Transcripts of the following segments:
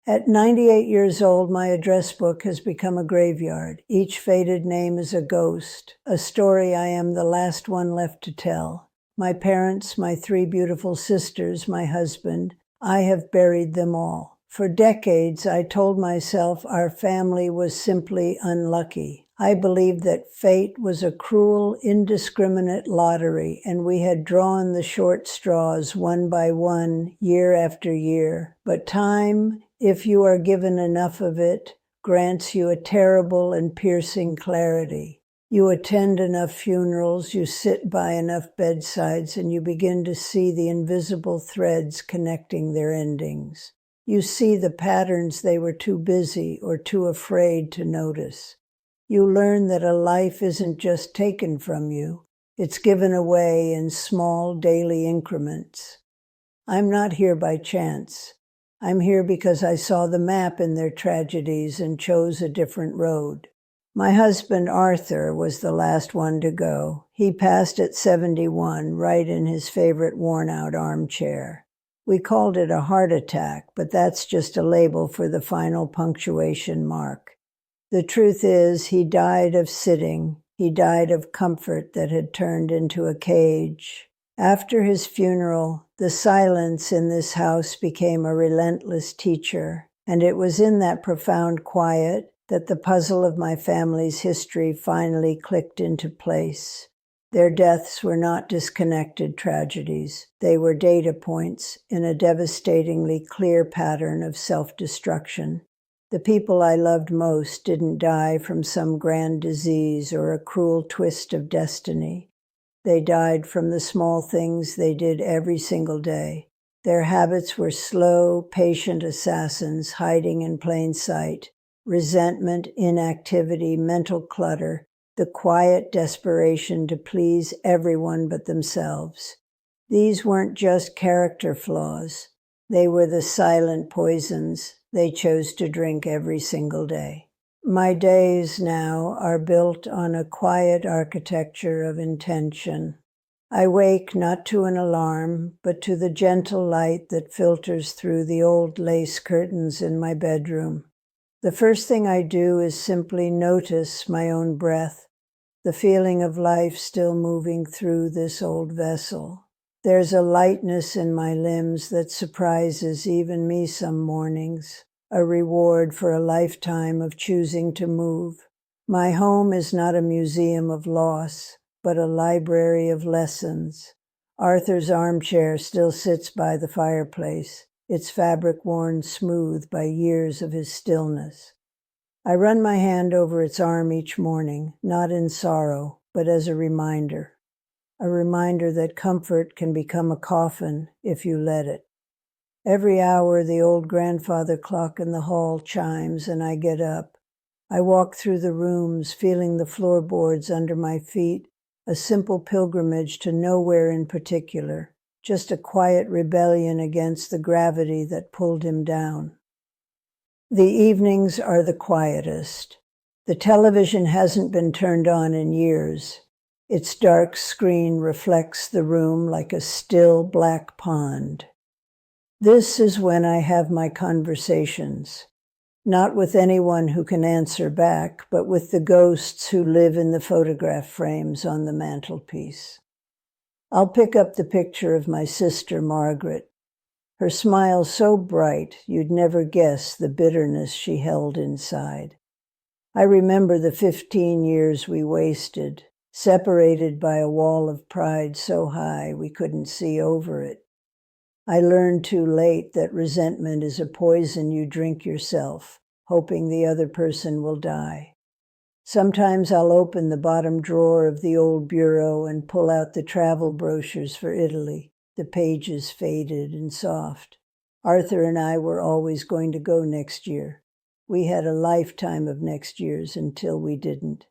At 98 years old, my address book has become a graveyard. Each faded name is a ghost, a story I am the last one left to tell. My parents, my 3 beautiful sisters, my husband, I have buried them all. For decades, I told myself our family was simply unlucky. I believed that fate was a cruel, indiscriminate lottery, and we had drawn the short straws one by one, year after year. But time, if you are given enough of it, grants you a terrible and piercing clarity. You attend enough funerals, you sit by enough bedsides, and you begin to see the invisible threads connecting their endings. You see the patterns they were too busy or too afraid to notice. You learn that a life isn't just taken from you, it's given away in small daily increments. I'm not here by chance. I'm here because I saw the map in their tragedies and chose a different road. My husband, Arthur, was the last one to go. He passed at 71, right in his favorite worn-out armchair. We called it a heart attack, but that's just a label for the final punctuation mark. The truth is, he died of sitting. He died of comfort that had turned into a cage. After his funeral, the silence in this house became a relentless teacher, and it was in that profound quiet that the puzzle of my family's history finally clicked into place. Their deaths were not disconnected tragedies. They were data points in a devastatingly clear pattern of self-destruction. The people I loved most didn't die from some grand disease or a cruel twist of destiny. They died from the small things they did every single day. Their habits were slow, patient assassins hiding in plain sight. Resentment, inactivity, mental clutter, the quiet desperation to please everyone but themselves. These weren't just character flaws. They were the silent poisons they chose to drink every single day. My days now are built on a quiet architecture of intention. I wake not to an alarm, but to the gentle light that filters through the old lace curtains in my bedroom. The first thing I do is simply notice my own breath, the feeling of life still moving through this old vessel. There's a lightness in my limbs that surprises even me some mornings, a reward for a lifetime of choosing to move. My home is not a museum of loss, but a library of lessons. Arthur's armchair still sits by the fireplace, its fabric worn smooth by years of his stillness. I run my hand over its arm each morning, not in sorrow, but as a reminder that comfort can become a coffin if you let it. Every hour, the old grandfather clock in the hall chimes and I get up. I walk through the rooms, feeling the floorboards under my feet, a simple pilgrimage to nowhere in particular, just a quiet rebellion against the gravity that pulled him down. The evenings are the quietest. The television hasn't been turned on in years. Its dark screen reflects the room like a still black pond. This is when I have my conversations, not with anyone who can answer back, but with the ghosts who live in the photograph frames on the mantelpiece. I'll pick up the picture of my sister, Margaret. Her smile so bright, you'd never guess the bitterness she held inside. I remember the 15 years we wasted, separated by a wall of pride so high we couldn't see over it. I learned too late that resentment is a poison you drink yourself, hoping the other person will die. Sometimes I'll open the bottom drawer of the old bureau and pull out the travel brochures for Italy, the pages faded and soft. Arthur and I were always going to go next year. We had a lifetime of next years until we didn't.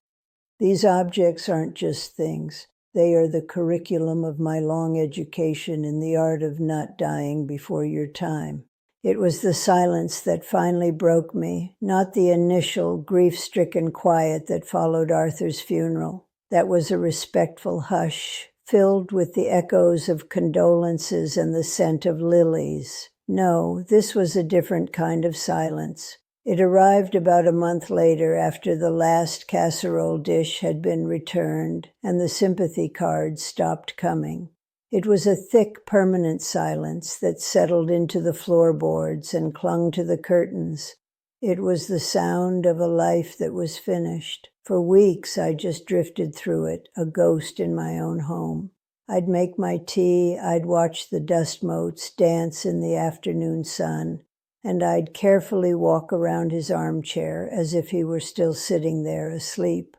These objects aren't just things. They are the curriculum of my long education in the art of not dying before your time. It was the silence that finally broke me, not the initial grief-stricken quiet that followed Arthur's funeral. That was a respectful hush, filled with the echoes of condolences and the scent of lilies. No, this was a different kind of silence. It arrived about a month later after the last casserole dish had been returned and the sympathy cards stopped coming. It was a thick, permanent silence that settled into the floorboards and clung to the curtains. It was the sound of a life that was finished. For weeks I just drifted through it, a ghost in my own home. I'd make my tea, I'd watch the dust motes dance in the afternoon sun, and I'd carefully walk around his armchair as if he were still sitting there asleep.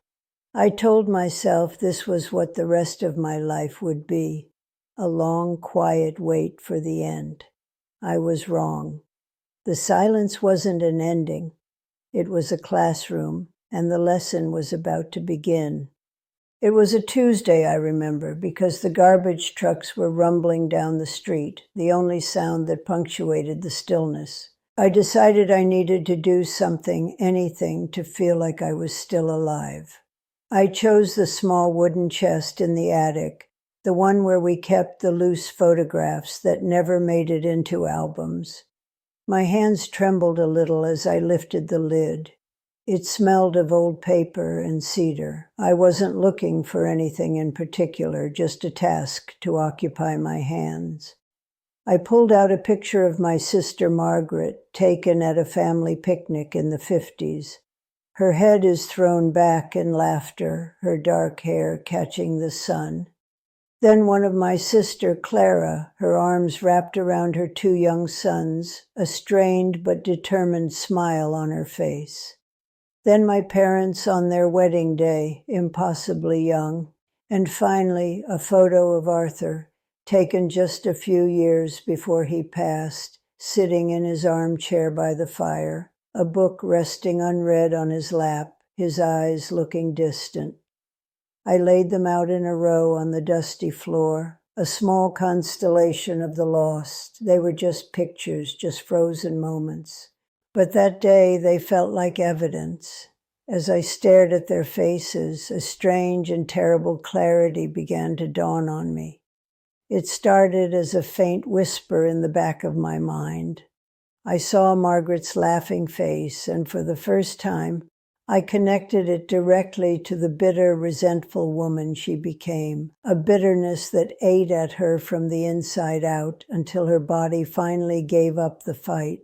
I told myself this was what the rest of my life would be, a long, quiet wait for the end. I was wrong. The silence wasn't an ending. It was a classroom, and the lesson was about to begin. It was a Tuesday, I remember, because the garbage trucks were rumbling down the street, the only sound that punctuated the stillness. I decided I needed to do something, anything, to feel like I was still alive. I chose the small wooden chest in the attic, the one where we kept the loose photographs that never made it into albums. My hands trembled a little as I lifted the lid. It smelled of old paper and cedar. I wasn't looking for anything in particular, just a task to occupy my hands. I pulled out a picture of my sister Margaret, taken at a family picnic in the 50s. Her head is thrown back in laughter, her dark hair catching the sun. Then one of my sister, Clara, her arms wrapped around her 2 young sons, a strained but determined smile on her face. Then my parents on their wedding day, impossibly young. And finally, a photo of Arthur, taken just a few years before he passed, sitting in his armchair by the fire, a book resting unread on his lap, his eyes looking distant. I laid them out in a row on the dusty floor, a small constellation of the lost. They were just pictures, just frozen moments. But that day they felt like evidence. As I stared at their faces, a strange and terrible clarity began to dawn on me. It started as a faint whisper in the back of my mind. I saw Margaret's laughing face, and for the first time, I connected it directly to the bitter, resentful woman she became, a bitterness that ate at her from the inside out until her body finally gave up the fight.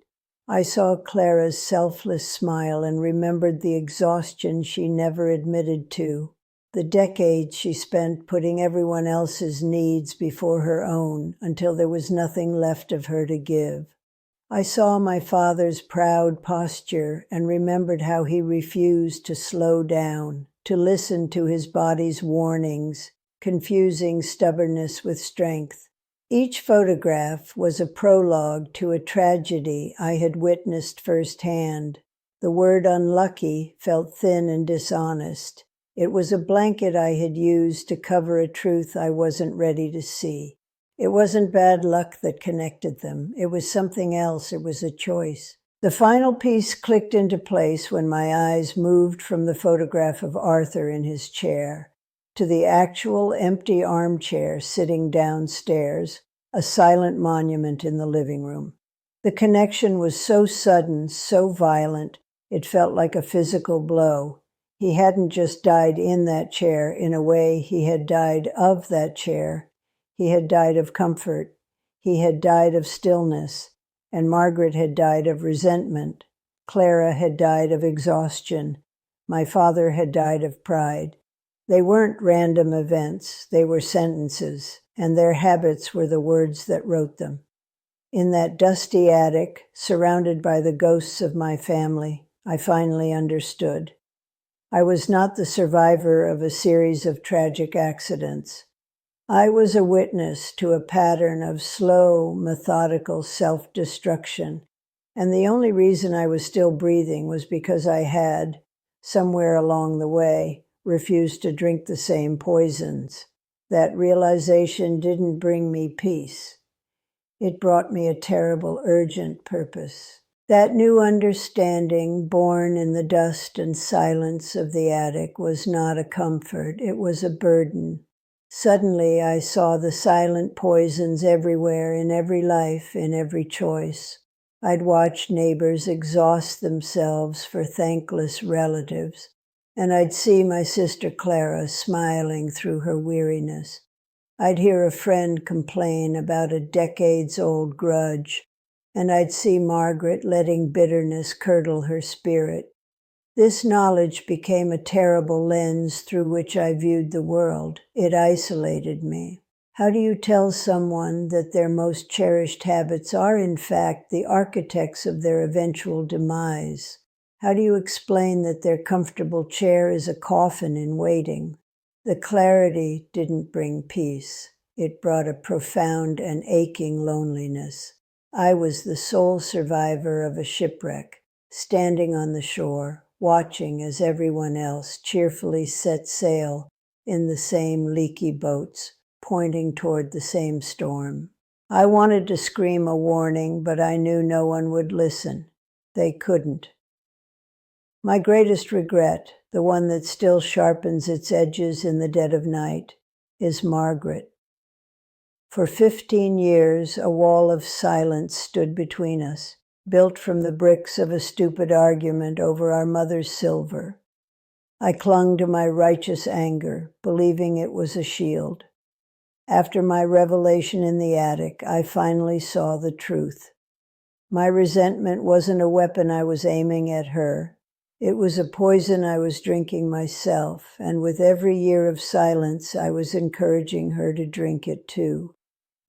I saw Clara's selfless smile and remembered the exhaustion she never admitted to, the decades she spent putting everyone else's needs before her own until there was nothing left of her to give. I saw my father's proud posture and remembered how he refused to slow down, to listen to his body's warnings, confusing stubbornness with strength. Each photograph was a prologue to a tragedy I had witnessed firsthand. The word unlucky felt thin and dishonest. It was a blanket I had used to cover a truth I wasn't ready to see. It wasn't bad luck that connected them. It was something else. It was a choice. The final piece clicked into place when my eyes moved from the photograph of Arthur in his chair to the actual empty armchair sitting downstairs, a silent monument in the living room. The connection was so sudden, so violent, it felt like a physical blow. He hadn't just died in that chair. In a way, he had died of that chair. He had died of comfort. He had died of stillness. And Margaret had died of resentment. Clara had died of exhaustion. My father had died of pride. They weren't random events. They were sentences, and their habits were the words that wrote them. In that dusty attic, surrounded by the ghosts of my family, I finally understood. I was not the survivor of a series of tragic accidents. I was a witness to a pattern of slow, methodical self-destruction, and the only reason I was still breathing was because I had, somewhere along the way, refused to drink the same poisons. That realization didn't bring me peace. It brought me a terrible, urgent purpose. That new understanding, born in the dust and silence of the attic, was not a comfort. It was a burden. Suddenly I saw the silent poisons everywhere, in every life, in every choice. I'd watch neighbors exhaust themselves for thankless relatives, and I'd see my sister Clara smiling through her weariness. I'd hear a friend complain about a decades-old grudge, and I'd see Margaret letting bitterness curdle her spirit. This knowledge became a terrible lens through which I viewed the world. It isolated me. How do you tell someone that their most cherished habits are, in fact, the architects of their eventual demise? How do you explain that their comfortable chair is a coffin in waiting? The clarity didn't bring peace. It brought a profound and aching loneliness. I was the sole survivor of a shipwreck, standing on the shore, watching as everyone else cheerfully set sail in the same leaky boats, pointing toward the same storm. I wanted to scream a warning, but I knew no one would listen. They couldn't. My greatest regret, the one that still sharpens its edges in the dead of night, is Margaret. For 15 years, a wall of silence stood between us, built from the bricks of a stupid argument over our mother's silver. I clung to my righteous anger, believing it was a shield. After my revelation in the attic, I finally saw the truth. My resentment wasn't a weapon I was aiming at her. It was a poison I was drinking myself, and with every year of silence, I was encouraging her to drink it too.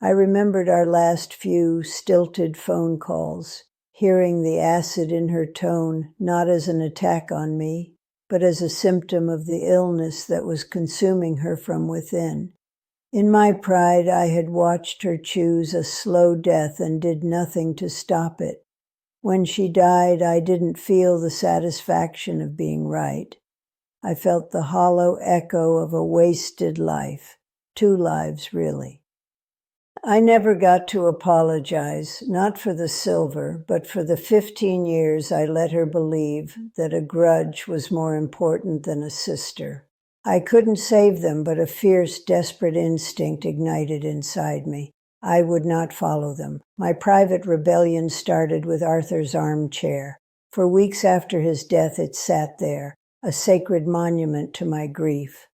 I remembered our last few stilted phone calls, hearing the acid in her tone not as an attack on me, but as a symptom of the illness that was consuming her from within. In my pride, I had watched her choose a slow death and did nothing to stop it. When she died, I didn't feel the satisfaction of being right. I felt the hollow echo of a wasted life, 2 lives really. I never got to apologize, not for the silver, but for the 15 years I let her believe that a grudge was more important than a sister. I couldn't save them, but a fierce, desperate instinct ignited inside me. I would not follow them. My private rebellion started with Arthur's armchair. For weeks after his death, it sat there, a sacred monument to my grief.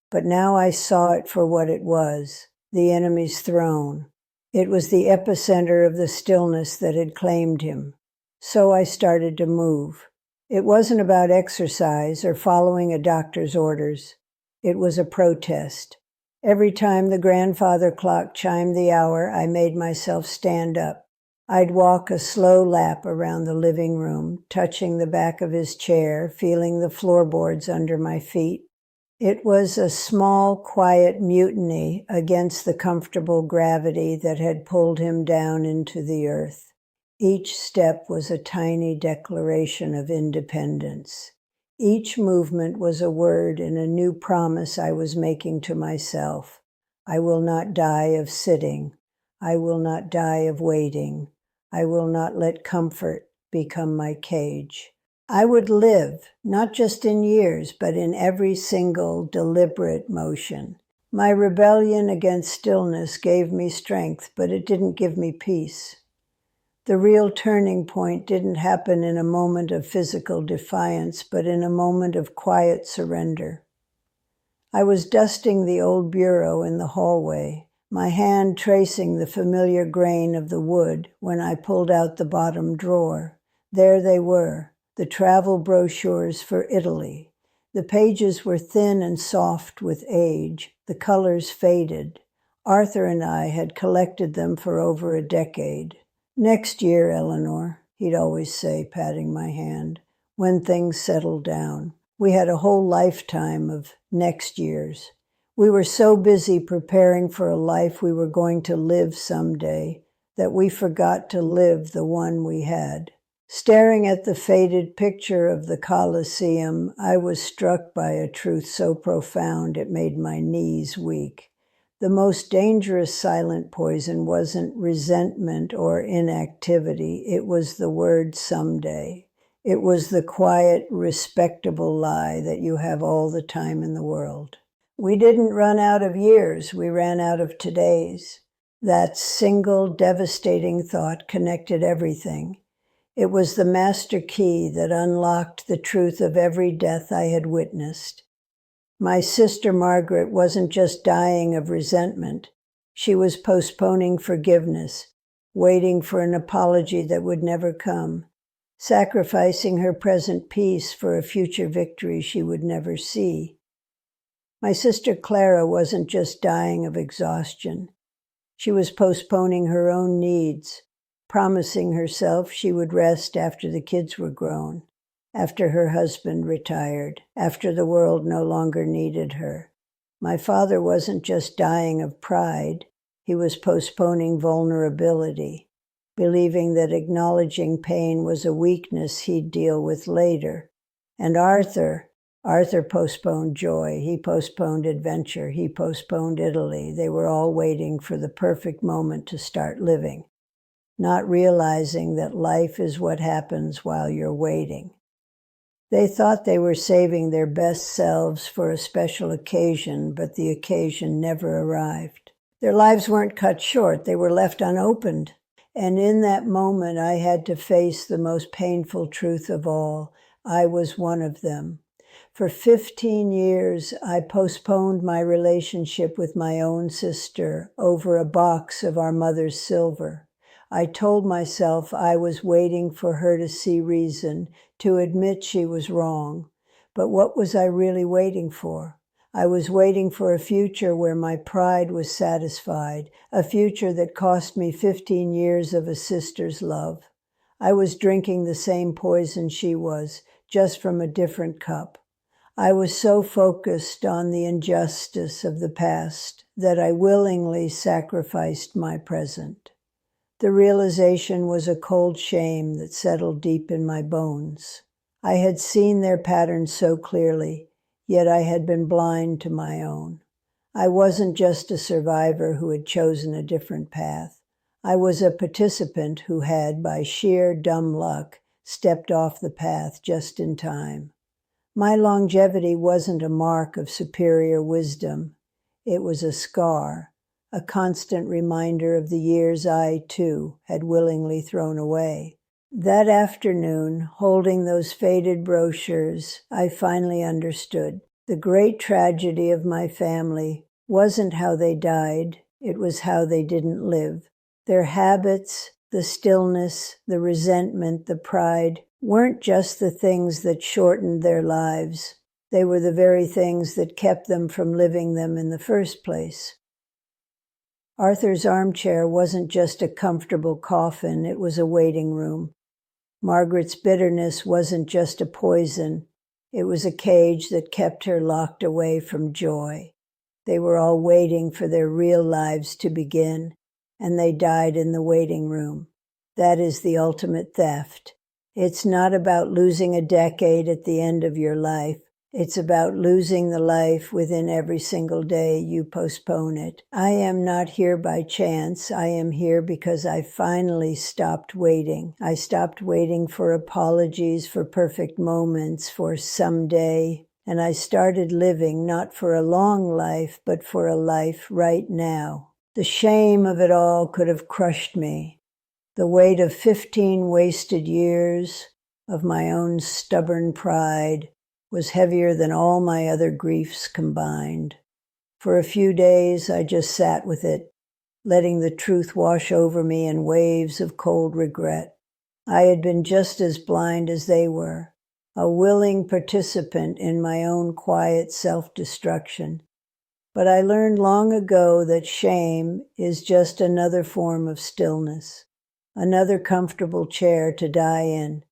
But now I saw it for what it was, the enemy's throne. It was the epicenter of the stillness that had claimed him. So I started to move. It wasn't about exercise or following a doctor's orders. It was a protest. Every time the grandfather clock chimed the hour, I made myself stand up. I'd walk a slow lap around the living room, touching the back of his chair, feeling the floorboards under my feet. It was a small, quiet mutiny against the comfortable gravity that had pulled him down into the earth. Each step was a tiny declaration of independence. Each movement was a word and a new promise I was making to myself. I will not die of sitting. I will not die of waiting. I will not let comfort become my cage. I would live, not just in years, but in every single deliberate motion. My rebellion against stillness gave me strength, but it didn't give me peace. The real turning point didn't happen in a moment of physical defiance, but in a moment of quiet surrender. I was dusting the old bureau in the hallway, my hand tracing the familiar grain of the wood, when I pulled out the bottom drawer. There they were, the travel brochures for Italy. The pages were thin and soft with age, the colors faded. Arthur and I had collected them for over a decade. "Next year, Eleanor," he'd always say, patting my hand, "when things settled down." We had a whole lifetime of next years. We were so busy preparing for a life we were going to live someday that we forgot to live the one we had. Staring at the faded picture of the Colosseum, I was struck by a truth so profound it made my knees weak. The most dangerous silent poison wasn't resentment or inactivity. It was the word someday. It was the quiet, respectable lie that you have all the time in the world. We didn't run out of years, we ran out of todays. That single devastating thought connected everything. It was the master key that unlocked the truth of every death I had witnessed. My sister Margaret wasn't just dying of resentment. She was postponing forgiveness, waiting for an apology that would never come, sacrificing her present peace for a future victory she would never see. My sister Clara wasn't just dying of exhaustion. She was postponing her own needs, promising herself she would rest after the kids were grown, after her husband retired, after the world no longer needed her. My father wasn't just dying of pride. He was postponing vulnerability, believing that acknowledging pain was a weakness he'd deal with later. And Arthur postponed joy, he postponed adventure, he postponed Italy. They were all waiting for the perfect moment to start living, not realizing that life is what happens while you're waiting. They thought they were saving their best selves for a special occasion, but the occasion never arrived. Their lives weren't cut short, they were left unopened. And in that moment, I had to face the most painful truth of all. I was one of them. For 15 years, I postponed my relationship with my own sister over a box of our mother's silver. I told myself I was waiting for her to see reason, to admit she was wrong. But what was I really waiting for? I was waiting for a future where my pride was satisfied, a future that cost me 15 years of a sister's love. I was drinking the same poison she was, just from a different cup. I was so focused on the injustice of the past that I willingly sacrificed my present. The realization was a cold shame that settled deep in my bones. I had seen their patterns so clearly, yet I had been blind to my own. I wasn't just a survivor who had chosen a different path. I was a participant who had, by sheer dumb luck, stepped off the path just in time. My longevity wasn't a mark of superior wisdom. It was a scar, a constant reminder of the years I, too, had willingly thrown away. That afternoon, holding those faded brochures, I finally understood. The great tragedy of my family wasn't how they died, it was how they didn't live. Their habits, the stillness, the resentment, the pride, weren't just the things that shortened their lives. They were the very things that kept them from living them in the first place. Arthur's armchair wasn't just a comfortable coffin, it was a waiting room. Margaret's bitterness wasn't just a poison, it was a cage that kept her locked away from joy. They were all waiting for their real lives to begin, and they died in the waiting room. That is the ultimate theft. It's not about losing a decade at the end of your life. It's about losing the life within every single day you postpone it. I am not here by chance. I am here because I finally stopped waiting. I stopped waiting for apologies, for perfect moments, for someday. And I started living not for a long life, but for a life right now. The shame of it all could have crushed me. The weight of 15 wasted years of my own stubborn pride was heavier than all my other griefs combined. For a few days, I just sat with it, letting the truth wash over me in waves of cold regret. I had been just as blind as they were, a willing participant in my own quiet self-destruction. But I learned long ago that shame is just another form of stillness. Another comfortable chair to die in.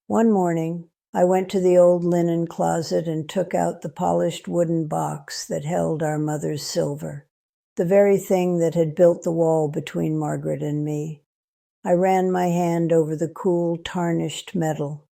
One morning, I went to the old linen closet and took out the polished wooden box that held our mother's silver, the very thing that had built the wall between Margaret and me. I ran my hand over the cool, tarnished metal.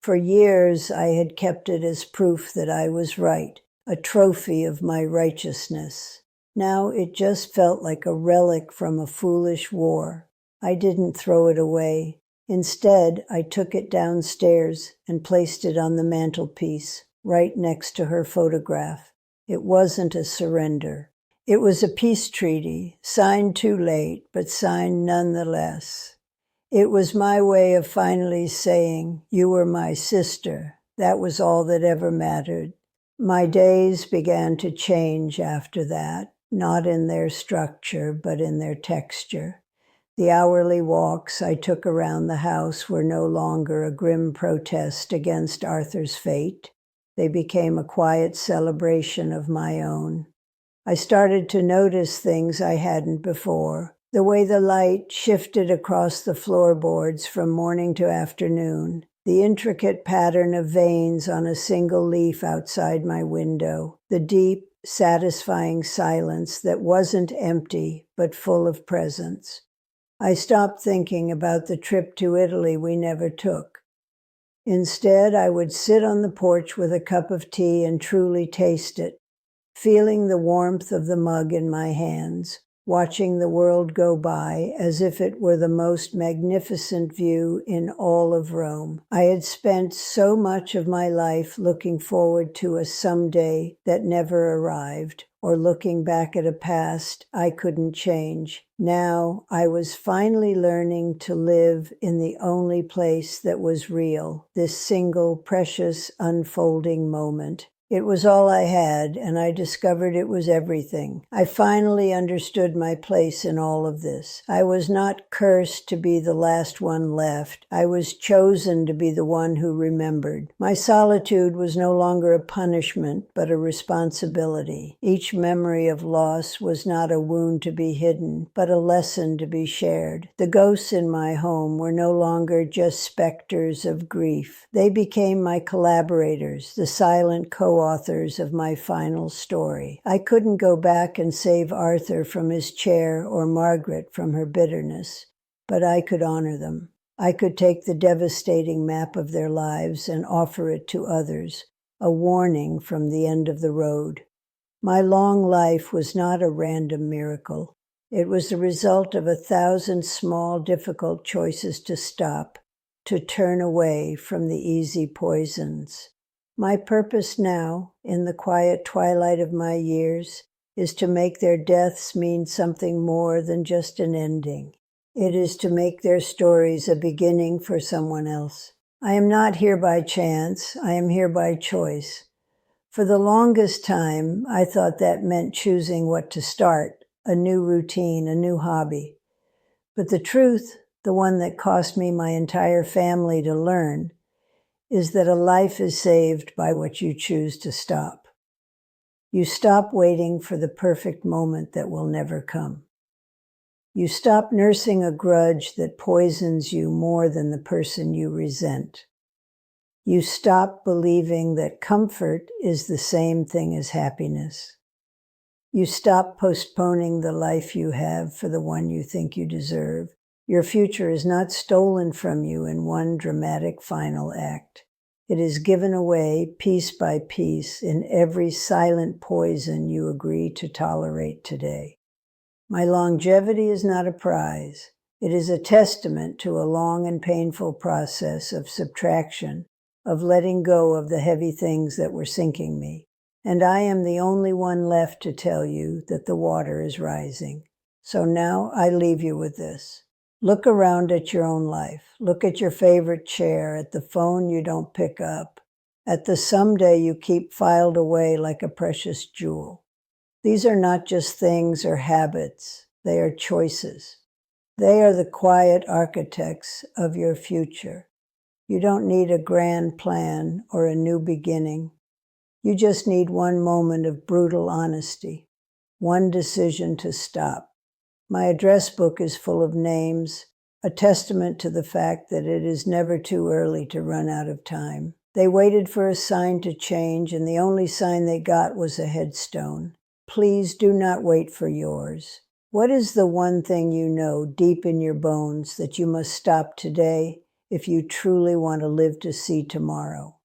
For years, I had kept it as proof that I was right, a trophy of my righteousness. Now it just felt like a relic from a foolish war. I didn't throw it away. Instead, I took it downstairs and placed it on the mantelpiece, right next to her photograph. It wasn't a surrender. It was a peace treaty, signed too late, but signed nonetheless. It was my way of finally saying, "You were my sister." That was all that ever mattered. My days began to change after that, not in their structure, but in their texture. The hourly walks I took around the house were no longer a grim protest against Arthur's fate. They became a quiet celebration of my own. I started to notice things I hadn't before. The way the light shifted across the floorboards from morning to afternoon, the intricate pattern of veins on a single leaf outside my window, the deep, satisfying silence that wasn't empty but full of presence. I stopped thinking about the trip to Italy we never took. Instead, I would sit on the porch with a cup of tea and truly taste it, feeling the warmth of the mug in my hands, watching the world go by as if it were the most magnificent view in all of Rome. I had spent so much of my life looking forward to a someday that never arrived, or looking back at a past I couldn't change. Now I was finally learning to live in the only place that was real, this single, precious, unfolding moment. It was all I had, and I discovered it was everything. I finally understood my place in all of this. I was not cursed to be the last one left. I was chosen to be the one who remembered. My solitude was no longer a punishment, but a responsibility. Each memory of loss was not a wound to be hidden, but a lesson to be shared. The ghosts in my home were no longer just specters of grief. They became my collaborators, the silent co-authors of my final story. I couldn't go back and save Arthur from his chair or Margaret from her bitterness, but I could honor them. I could take the devastating map of their lives and offer it to others, a warning from the end of the road. My long life was not a random miracle. It was the result of 1,000 small, difficult choices to stop, to turn away from the easy poisons. My purpose now, in the quiet twilight of my years, is to make their deaths mean something more than just an ending. It is to make their stories a beginning for someone else. I am not here by chance. I am here by choice. For the longest time, I thought that meant choosing what to start, a new routine, a new hobby. But the truth, the one that cost me my entire family to learn, is that a life is saved by what you choose to stop. You stop waiting for the perfect moment that will never come. You stop nursing a grudge that poisons you more than the person you resent. You stop believing that comfort is the same thing as happiness. You stop postponing the life you have for the one you think you deserve. Your future is not stolen from you in one dramatic final act. It is given away piece by piece in every silent poison you agree to tolerate today. My longevity is not a prize. It is a testament to a long and painful process of subtraction, of letting go of the heavy things that were sinking me. And I am the only one left to tell you that the water is rising. So now I leave you with this. Look around at your own life. Look at your favorite chair, at the phone you don't pick up, at the someday you keep filed away like a precious jewel. These are not just things or habits. They are choices. They are the quiet architects of your future. You don't need a grand plan or a new beginning. You just need one moment of brutal honesty, one decision to stop. My address book is full of names, a testament to the fact that it is never too early to run out of time. They waited for a sign to change, and the only sign they got was a headstone. Please do not wait for yours. What is the one thing you know deep in your bones that you must stop today if you truly want to live to see tomorrow?